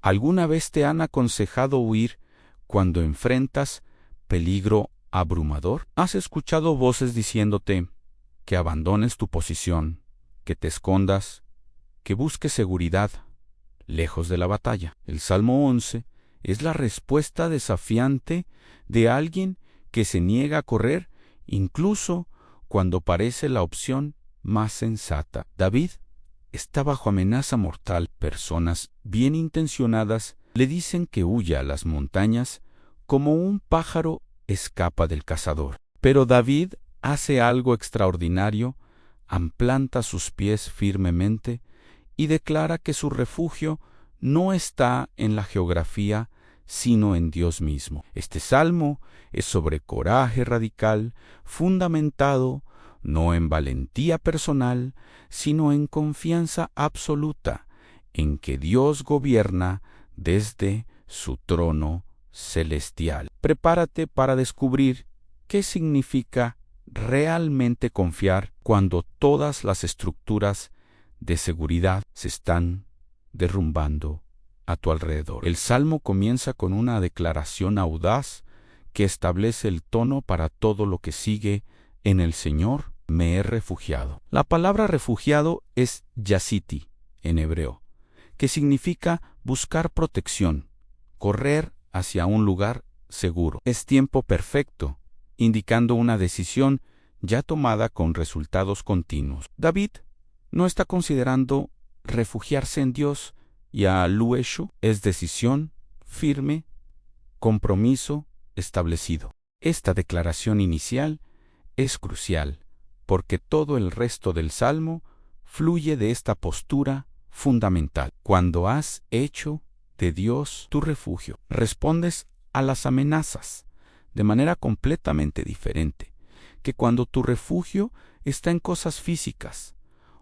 ¿Alguna vez te han aconsejado huir cuando enfrentas peligro abrumador? ¿Has escuchado voces diciéndote que abandones tu posición, que te escondas, que busques seguridad lejos de la batalla? El Salmo 11 es la respuesta desafiante de alguien que se niega a correr incluso cuando parece la opción más sensata. David está bajo amenaza mortal. Personas bien intencionadas le dicen que huya a las montañas como un pájaro escapa del cazador. Pero David hace algo extraordinario, planta sus pies firmemente y declara que su refugio no está en la geografía, sino en Dios mismo. Este salmo es sobre coraje radical, fundamentado no en valentía personal, sino en confianza absoluta en que Dios gobierna desde su trono celestial. Prepárate para descubrir qué significa realmente confiar cuando todas las estructuras de seguridad se están derrumbando a tu alrededor. El Salmo comienza con una declaración audaz que establece el tono para todo lo que sigue. En el Señor me he refugiado. La palabra refugiado es yasiti en hebreo, que significa buscar protección, correr hacia un lugar seguro. Es tiempo perfecto, indicando una decisión ya tomada con resultados continuos. David no está considerando refugiarse en Dios y a Lueshu, es decisión firme, compromiso establecido. Esta declaración inicial es crucial porque todo el resto del Salmo fluye de esta postura fundamental. Cuando has hecho de Dios tu refugio, respondes a las amenazas de manera completamente diferente que cuando tu refugio está en cosas físicas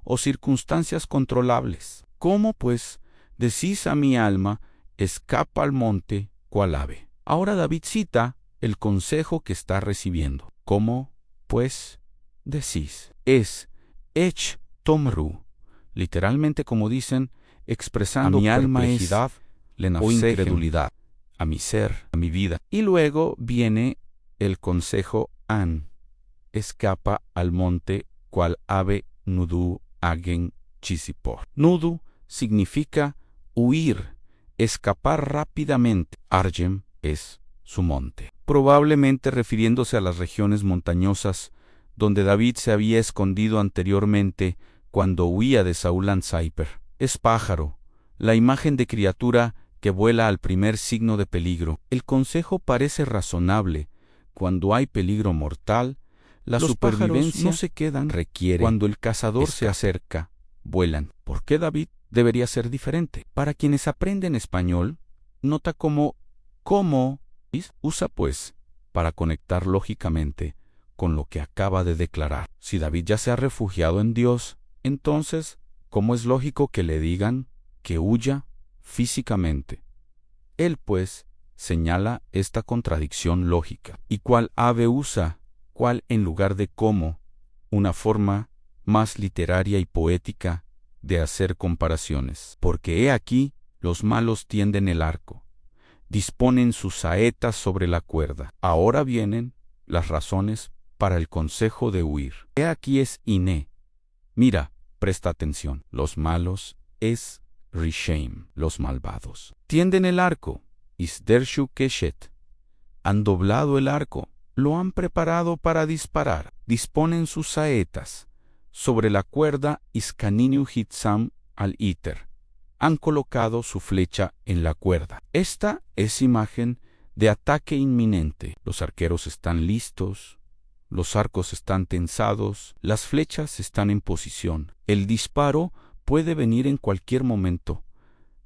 o circunstancias controlables. ¿Cómo, pues, decís a mi alma, escapa al monte cual ave? Ahora David cita el consejo que está recibiendo. ¿Cómo, pues, decís? Es ech tomru, literalmente, como dicen, expresando A mi alma perplejidad o incredulidad, a mi ser, a mi vida. Y luego viene el consejo an, escapa al monte cual ave nudu agen chisipor. Nudu significa huir, escapar rápidamente. Argem es su monte, probablemente refiriéndose a las regiones montañosas donde David se había escondido anteriormente cuando huía de Saúl Ansaiper. Es pájaro, la imagen de criatura que vuela al primer signo de peligro. El consejo parece razonable. Cuando hay peligro mortal, la supervivencia no se quedan, requiere. Cuando el cazador se acerca, vuelan. ¿Por qué David debería ser diferente? Para quienes aprenden español, nota cómo usa pues para conectar lógicamente con lo que acaba de declarar. Si David ya se ha refugiado en Dios, entonces, ¿cómo es lógico que le digan que huya físicamente? Él, pues, señala esta contradicción lógica. ¿Y cuál ave usa? ¿Cuál en lugar de cómo? Una forma más literaria y poética de hacer comparaciones. Porque he aquí, los malos tienden el arco, disponen sus saetas sobre la cuerda. Ahora vienen las razones para el consejo de huir. He aquí es Iné. Mira, presta atención. Los malos es Rishaim, los malvados. Tienden el arco, Isdershu Keshet. Han doblado el arco, lo han preparado para disparar. Disponen sus saetas sobre la cuerda Iskaninu Hitsam al-Iter. Han colocado su flecha en la cuerda. Esta es imagen de ataque inminente. Los arqueros están listos, los arcos están tensados, las flechas están en posición. El disparo puede venir en cualquier momento.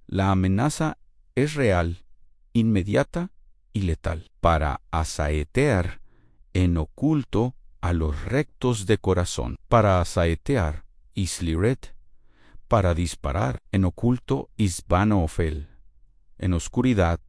La amenaza es real, inmediata y letal. Para asaetear en oculto a los rectos de corazón. Para asaetear, isliret. Para disparar en oculto, isbano ofel. En oscuridad,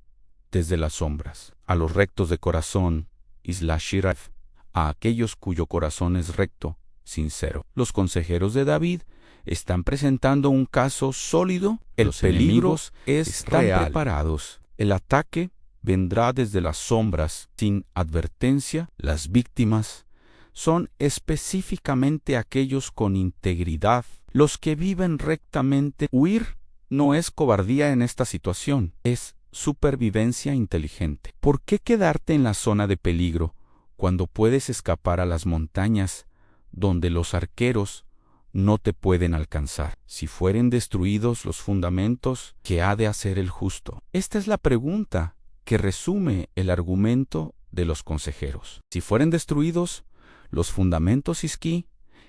desde las sombras. A los rectos de corazón, islashiraf. A aquellos cuyo corazón es recto, sincero. Los consejeros de David están presentando un caso sólido. Los peligros están preparados. El ataque vendrá desde las sombras, sin advertencia. Las víctimas son específicamente aquellos con integridad, los que viven rectamente. Huir no es cobardía en esta situación, es supervivencia inteligente. ¿Por qué quedarte en la zona de peligro cuando puedes escapar a las montañas donde los arqueros no te pueden alcanzar? Si fueren destruidos los fundamentos, ¿qué ha de hacer el justo? Esta es la pregunta que resume el argumento de los consejeros. Si fueren destruidos los fundamentos isquí,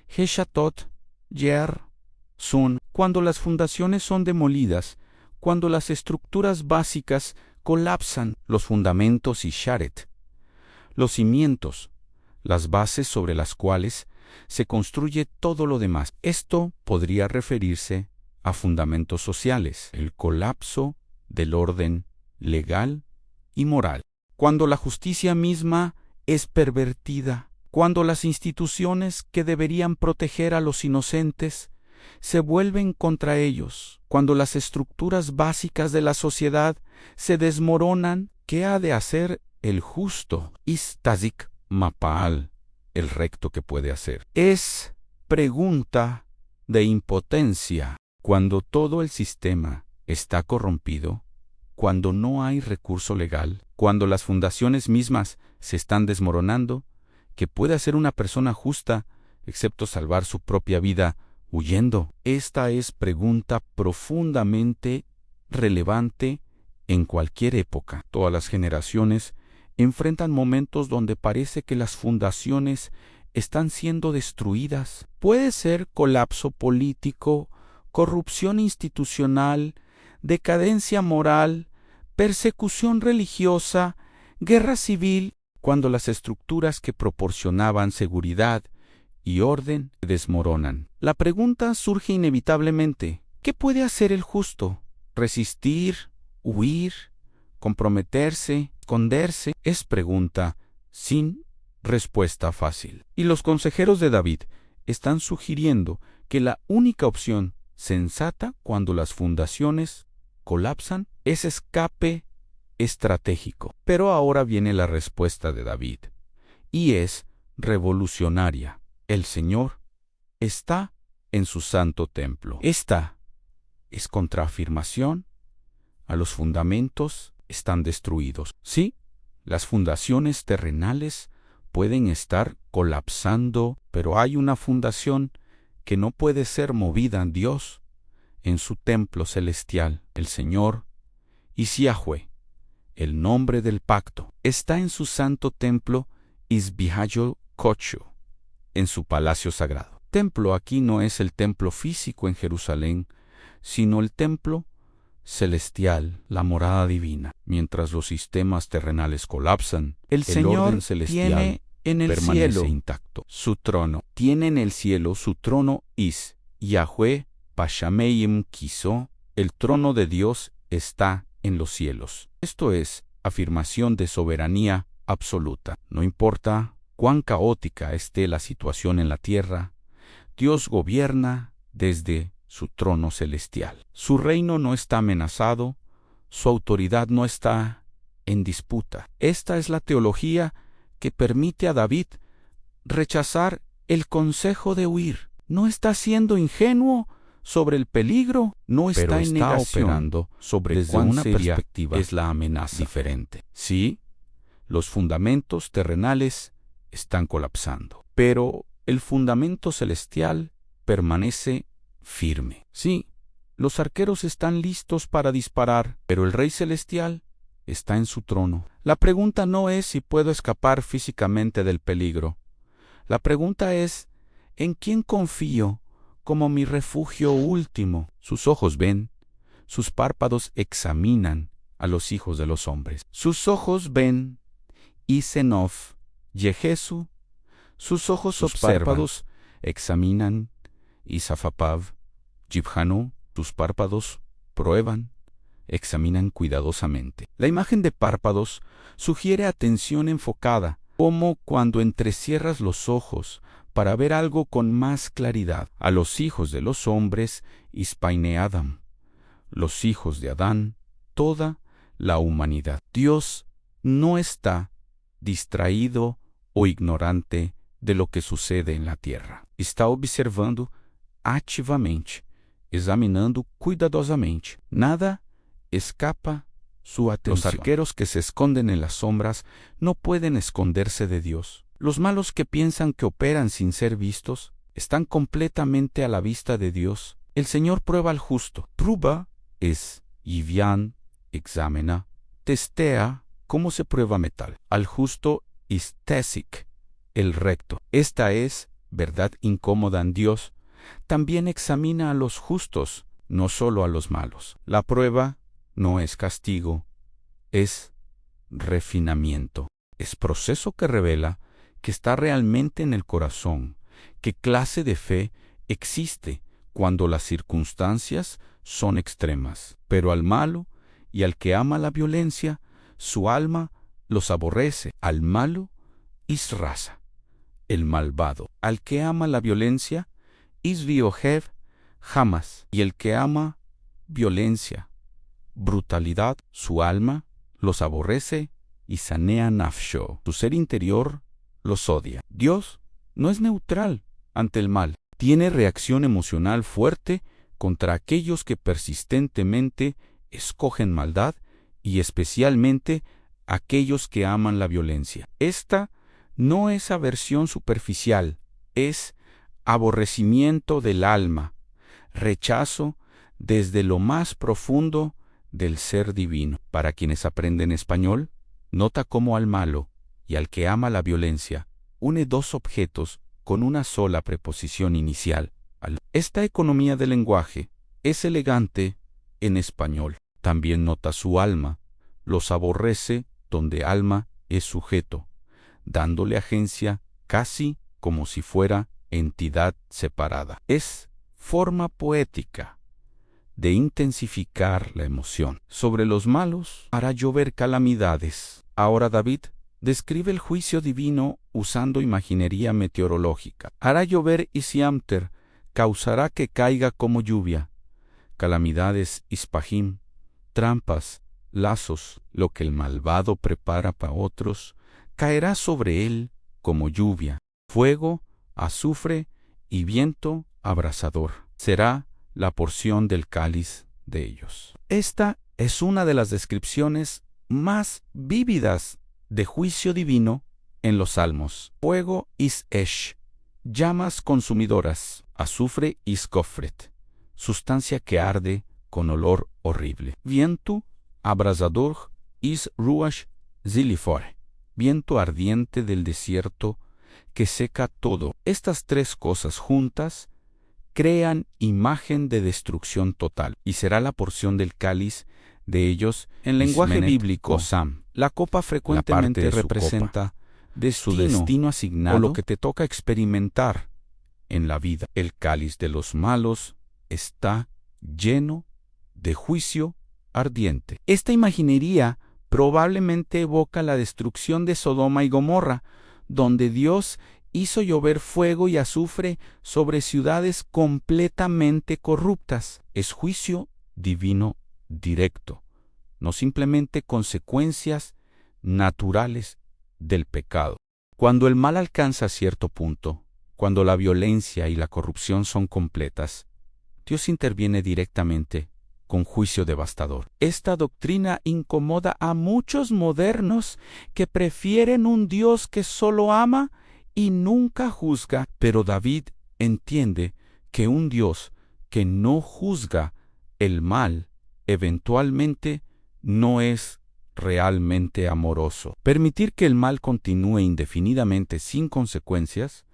Heshatot, Yer, Sun, cuando las fundaciones son demolidas, cuando las estructuras básicas colapsan, los fundamentos y Sharet, los cimientos, las bases sobre las cuales se construye todo lo demás. Esto podría referirse a fundamentos sociales, el colapso del orden legal y moral. Cuando la justicia misma es pervertida, cuando las instituciones que deberían proteger a los inocentes se vuelven contra ellos, cuando las estructuras básicas de la sociedad se desmoronan, ¿qué ha de hacer el justo? Istazik Mapaal, el recto, que puede hacer. Es pregunta de impotencia. Cuando todo el sistema está corrompido, cuando no hay recurso legal, cuando las fundaciones mismas se están desmoronando, ¿qué puede hacer una persona justa excepto salvar su propia vida huyendo? Esta es pregunta profundamente relevante en cualquier época. Todas las generaciones enfrentan momentos donde parece que las fundaciones están siendo destruidas. Puede ser colapso político, corrupción institucional, decadencia moral, persecución religiosa, guerra civil, cuando las estructuras que proporcionaban seguridad y orden se desmoronan. La pregunta surge inevitablemente: ¿qué puede hacer el justo? ¿Resistir? ¿Huir? ¿Comprometerse? ¿Esconderse? Es pregunta sin respuesta fácil. Y los consejeros de David están sugiriendo que la única opción sensata cuando las fundaciones colapsan es escape estratégico. Pero ahora viene la respuesta de David, y es revolucionaria. El Señor está en su santo templo. Esta es contraafirmación a los fundamentos están destruidos. Sí, las fundaciones terrenales pueden estar colapsando, pero hay una fundación que no puede ser movida en Dios, en su templo celestial. El Señor, Yahweh, el nombre del pacto, está en su santo templo, Isbihayo Kocho, en su palacio sagrado. Templo aquí no es el templo físico en Jerusalén, sino el templo celestial, la morada divina. Mientras los sistemas terrenales colapsan, el Señor tiene en el cielo intacto su trono. Tiene en el cielo su trono is Yahweh Pashameim Kiso. El trono de Dios está en los cielos. Esto es afirmación de soberanía absoluta. No importa cuán caótica esté la situación en la tierra, Dios gobierna desde su trono celestial. Su reino no está amenazado, su autoridad no está en disputa. Esta es la teología que permite a David rechazar el consejo de huir. No está siendo ingenuo sobre el peligro, no está en negación, operando sobre desde una perspectiva es la amenaza diferente. Sí, los fundamentos terrenales están colapsando, pero el fundamento celestial permanece firme. Sí, los arqueros están listos para disparar, pero el Rey Celestial está en su trono. La pregunta no es si puedo escapar físicamente del peligro. La pregunta es, ¿en quién confío como mi refugio último? Sus ojos ven, sus párpados examinan a los hijos de los hombres. Sus ojos ven, Isenof, Yejesu, sus ojos párpados examinan, Isafapav, Jibhanu, sus párpados prueban, examinan cuidadosamente. La imagen de párpados sugiere atención enfocada, como cuando entrecierras los ojos para ver algo con más claridad. A los hijos de los hombres, Ispaine Adam. Los hijos de Adán, toda la humanidad. Dios no está distraído o ignorante de lo que sucede en la tierra. Está observando ativamente, examinando cuidadosamente. Nada escapa su atención. Los arqueros que se esconden en las sombras no pueden esconderse de Dios. Los malos que piensan que operan sin ser vistos están completamente a la vista de Dios. El Señor prueba al justo. Prueba es Yivian, examina, testea, ¿cómo se prueba metal? Al justo istesic, el recto. Esta es verdad incómoda en Dios. También examina a los justos, no solo a los malos. La prueba no es castigo, es refinamiento. Es proceso que revela que está realmente en el corazón, qué clase de fe existe cuando las circunstancias son extremas. Pero al malo y al que ama la violencia, su alma los aborrece. Al malo, Israsa, el malvado. Al que ama la violencia, Isviohev, jamás. Y el que ama violencia, brutalidad, su alma los aborrece y sanea nafsho. Su ser interior los odia. Dios no es neutral ante el mal. Tiene reacción emocional fuerte contra aquellos que persistentemente escogen maldad y especialmente aquellos que aman la violencia. Esta no es aversión superficial, es aborrecimiento del alma, rechazo desde lo más profundo del ser divino. Para quienes aprenden español, nota cómo al malo y al que ama la violencia une dos objetos con una sola preposición inicial. Esta economía del lenguaje es elegante en español. También nota su alma, los aborrece donde alma es sujeto, dándole agencia casi como si fuera entidad separada. Es forma poética de intensificar la emoción. Sobre los malos hará llover calamidades. Ahora David describe el juicio divino usando imaginería meteorológica. Hará llover Isiamter, causará que caiga como lluvia. Calamidades Ispahim, trampas, lazos, lo que el malvado prepara para otros, caerá sobre él como lluvia. Fuego, azufre y viento abrasador será la porción del cáliz de ellos. Esta es una de las descripciones más vívidas de juicio divino en los Salmos. Fuego is esh, llamas consumidoras, azufre is gofret, sustancia que arde con olor horrible. Viento abrasador is ruach zilifore, viento ardiente del desierto que seca todo. Estas tres cosas juntas crean imagen de destrucción total, y será la porción del cáliz de ellos. En lenguaje bíblico, la copa frecuentemente representa su destino asignado o lo que te toca experimentar en la vida. El cáliz de los malos está lleno de juicio ardiente. Esta imaginería probablemente evoca la destrucción de Sodoma y Gomorra, donde Dios hizo llover fuego y azufre sobre ciudades completamente corruptas. Es juicio divino directo, no simplemente consecuencias naturales del pecado. Cuando el mal alcanza cierto punto, cuando la violencia y la corrupción son completas, Dios interviene directamente con juicio devastador. Esta doctrina incomoda a muchos modernos que prefieren un Dios que solo ama y nunca juzga, pero David entiende que un Dios que no juzga el mal eventualmente no es realmente amoroso. Permitir que el mal continúe indefinidamente sin consecuencias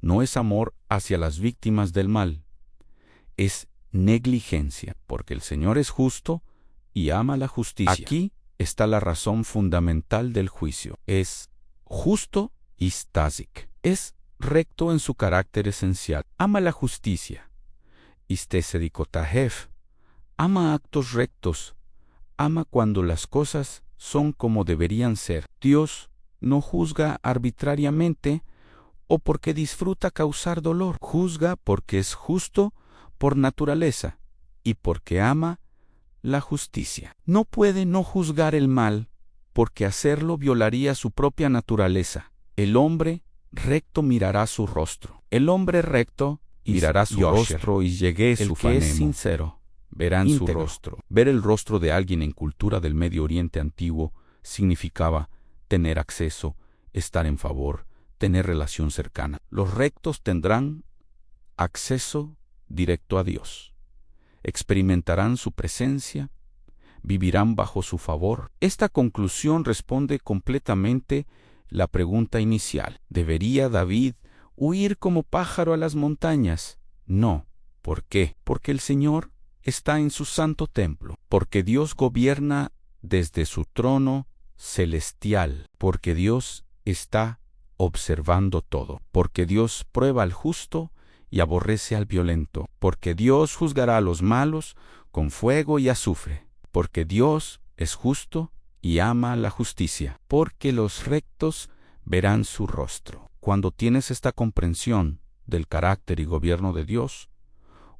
no es amor hacia las víctimas del mal, es negligencia, porque el Señor es justo y ama la justicia. Aquí está la razón fundamental del juicio. Es justo y stásic. Es recto en su carácter esencial. Ama la justicia. Istesedikotahev. Ama actos rectos. Ama cuando las cosas son como deberían ser. Dios no juzga arbitrariamente o porque disfruta causar dolor. Juzga porque es justo por naturaleza y porque ama la justicia. No puede no juzgar el mal, porque hacerlo violaría su propia naturaleza. El hombre recto mirará su rostro. El hombre recto mirará su rostro y llegue su fanemo. El que es sincero verán su rostro. Ver el rostro de alguien en cultura del Medio Oriente antiguo significaba tener acceso, estar en favor, tener relación cercana. Los rectos tendrán acceso directo a Dios. Experimentarán su presencia, vivirán bajo su favor. Esta conclusión responde completamente la pregunta inicial. ¿Debería David huir como pájaro a las montañas? No. ¿Por qué? Porque el Señor está en su santo templo, porque Dios gobierna desde su trono celestial, porque Dios está observando todo, porque Dios prueba al justo y aborrece al violento, porque Dios juzgará a los malos con fuego y azufre, porque Dios es justo y ama la justicia, porque los rectos verán su rostro. Cuando tienes esta comprensión del carácter y gobierno de Dios,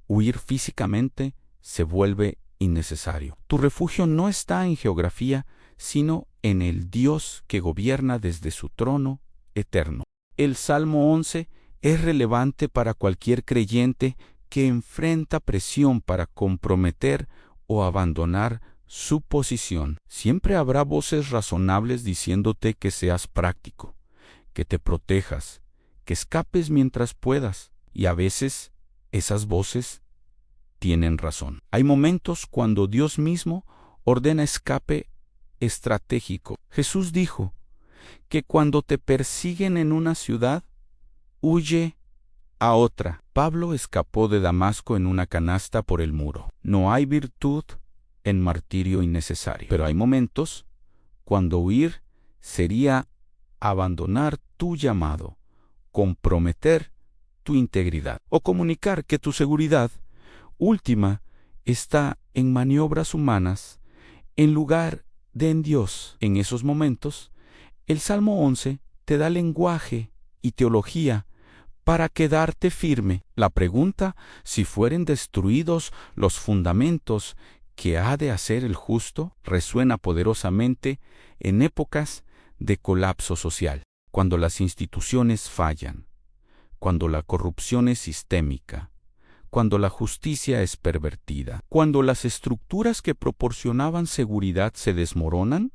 huir físicamente se vuelve innecesario. Tu refugio no está en geografía, sino en el Dios que gobierna desde su trono eterno. El Salmo 11 es relevante para cualquier creyente que enfrenta presión para comprometer o abandonar su posición. Siempre habrá voces razonables diciéndote que seas práctico, que te protejas, que escapes mientras puedas, y a veces esas voces tienen razón. Hay momentos cuando Dios mismo ordena escape estratégico. Jesús dijo que cuando te persiguen en una ciudad, huye a otra. Pablo escapó de Damasco en una canasta por el muro. No hay virtud en martirio innecesario. Pero hay momentos cuando huir sería abandonar tu llamado, comprometer tu integridad o comunicar que tu seguridad última está en maniobras humanas en lugar de en Dios. En esos momentos, el Salmo 11 te da lenguaje y teología para quedarte firme. La pregunta, si fueren destruidos los fundamentos que ha de hacer el justo, resuena poderosamente en épocas de colapso social, cuando las instituciones fallan, cuando la corrupción es sistémica, cuando la justicia es pervertida, cuando las estructuras que proporcionaban seguridad se desmoronan.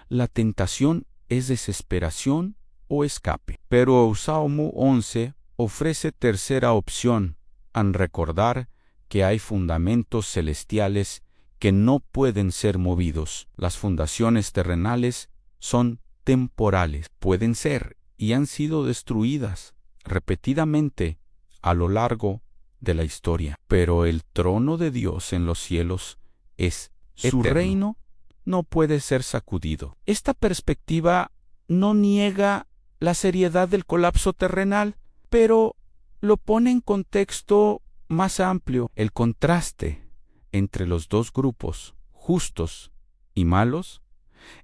La tentación es desesperación o escape. Pero el Salmo 11 ofrece tercera opción, al recordar que hay fundamentos celestiales que no pueden ser movidos. Las fundaciones terrenales son temporales, pueden ser y han sido destruidas repetidamente a lo largo de la historia. Pero el trono de Dios en los cielos es eterno. Su reino no puede ser sacudido. Esta perspectiva no niega la seriedad del colapso terrenal, pero lo pone en contexto más amplio. El contraste entre los dos grupos, justos y malos,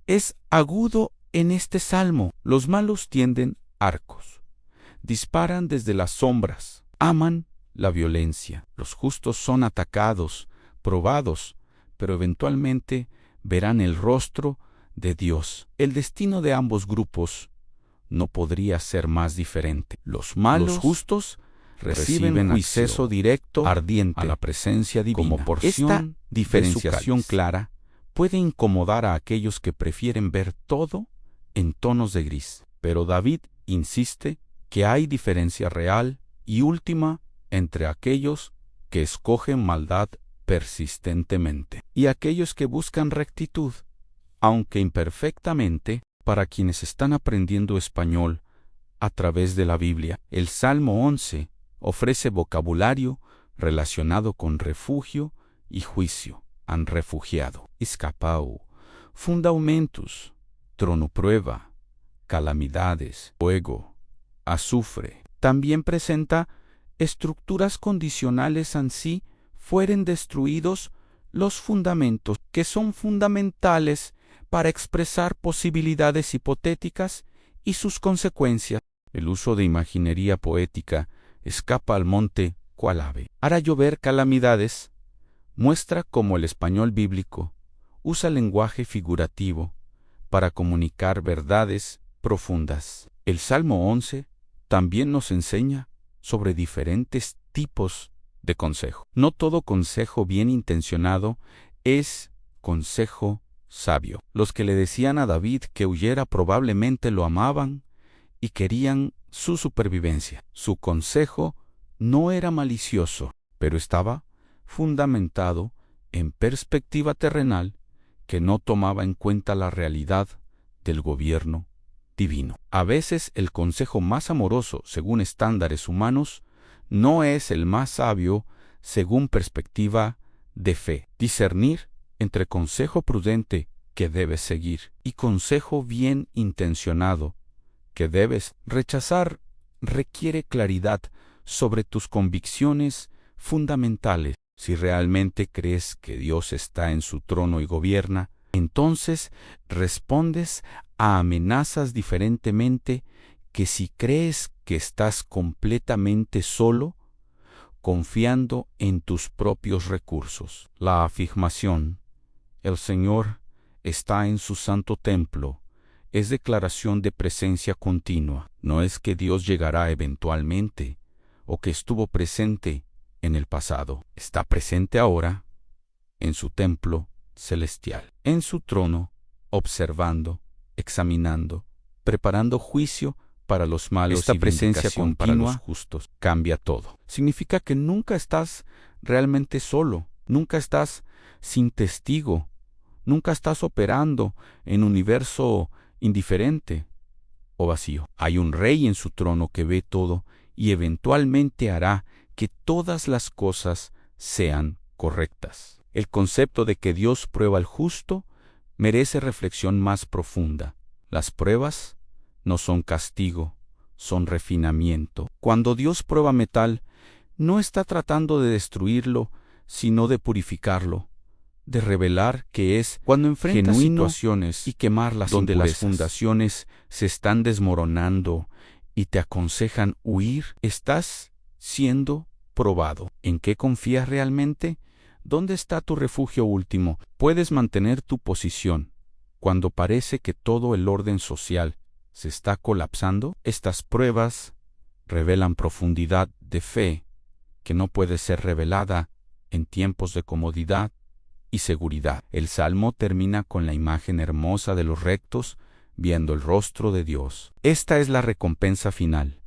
es agudo en este salmo. Los malos tienden arcos, disparan desde las sombras, aman la violencia. Los justos son atacados, probados, pero eventualmente verán el rostro de Dios. El destino de ambos grupos no podría ser más diferente. Los malos, los justos, reciben acceso directo ardiente a la presencia divina. Como porción, esta diferenciación clara puede incomodar a aquellos que prefieren ver todo en tonos de gris. Pero David insiste que hay diferencia real y última entre aquellos que escogen maldad persistentemente y aquellos que buscan rectitud, aunque imperfectamente. Para quienes están aprendiendo español a través de la Biblia, el Salmo 11 ofrece vocabulario relacionado con refugio y juicio. Han refugiado, escapado, fundamentos, trono prueba, calamidades, fuego, azufre. También presenta estructuras condicionales ansí fueren destruidos los fundamentos, que son fundamentales para expresar posibilidades hipotéticas y sus consecuencias. El uso de imaginería poética escapa al monte cual ave. Hará llover calamidades muestra cómo el español bíblico usa lenguaje figurativo para comunicar verdades profundas. El Salmo 11 también nos enseña sobre diferentes tipos de consejo. No todo consejo bien intencionado es consejo sabio. Los que le decían a David que huyera probablemente lo amaban y querían su supervivencia. Su consejo no era malicioso, pero estaba fundamentado en perspectiva terrenal que no tomaba en cuenta la realidad del gobierno divino. A veces el consejo más amoroso según estándares humanos no es el más sabio según perspectiva de fe. Discernir entre consejo prudente que debes seguir y consejo bien intencionado que debes rechazar requiere claridad sobre tus convicciones fundamentales. Si realmente crees que Dios está en su trono y gobierna, entonces respondes a amenazas diferentemente que si crees que estás completamente solo, confiando en tus propios recursos. La afirmación, el Señor está en su santo templo, es declaración de presencia continua. No es que Dios llegará eventualmente o que estuvo presente en el pasado. Está presente ahora en su templo celestial, en su trono, observando, examinando, preparando juicio para los malos. Esta presencia continua para los justos cambia todo. Significa que nunca estás realmente solo, nunca estás sin testigo, nunca estás operando en un universo indiferente o vacío. Hay un rey en su trono que ve todo y eventualmente hará que todas las cosas sean correctas. El concepto de que Dios prueba al justo merece reflexión más profunda. Las pruebas no son castigo, son refinamiento. Cuando Dios prueba metal, no está tratando de destruirlo, sino de purificarlo, de revelar que es cuando enfrentas situaciones y quemarlas donde las fundaciones se están desmoronando y te aconsejan huir, estás siendo probado. ¿En qué confías realmente? ¿Dónde está tu refugio último? Puedes mantener tu posición cuando parece que todo el orden social se está colapsando. Estas pruebas revelan profundidad de fe que no puede ser revelada en tiempos de comodidad y seguridad. El Salmo termina con la imagen hermosa de los rectos viendo el rostro de Dios. Esta es la recompensa final,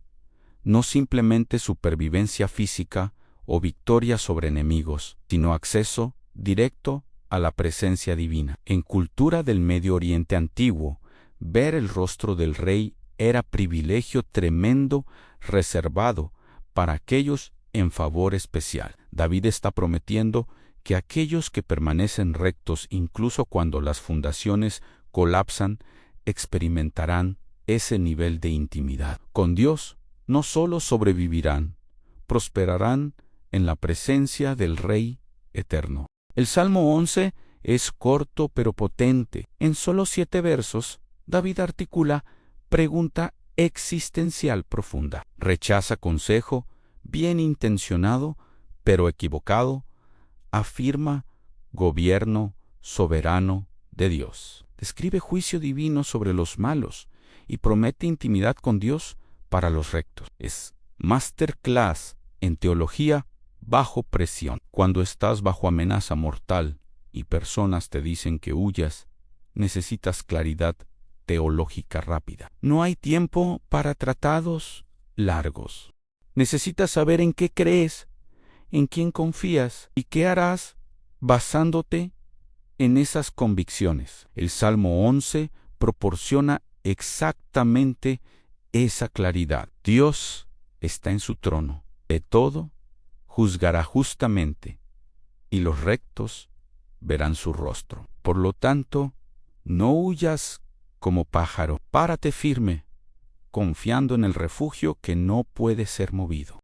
no simplemente supervivencia física o victoria sobre enemigos, sino acceso directo a la presencia divina. En cultura del Medio Oriente antiguo, ver el rostro del rey era privilegio tremendo reservado para aquellos en favor especial. David está prometiendo que aquellos que permanecen rectos incluso cuando las fundaciones colapsan, experimentarán ese nivel de intimidad. Con Dios no solo sobrevivirán, prosperarán en la presencia del Rey eterno. El Salmo 11 es corto pero potente. En solo 7 versos, David articula pregunta existencial profunda. Rechaza consejo bien intencionado pero equivocado. Afirma gobierno soberano de Dios. Describe juicio divino sobre los malos y promete intimidad con Dios para los rectos. Es masterclass en teología bajo presión. Cuando estás bajo amenaza mortal y personas te dicen que huyas, necesitas claridad teológica rápida. No hay tiempo para tratados largos. Necesitas saber en qué crees, en quién confías y qué harás basándote en esas convicciones. El Salmo 11 proporciona exactamente esa claridad. Dios está en su trono, de todo, juzgará justamente, y los rectos verán su rostro. Por lo tanto, no huyas como pájaro, párate firme, confiando en el refugio que no puede ser movido.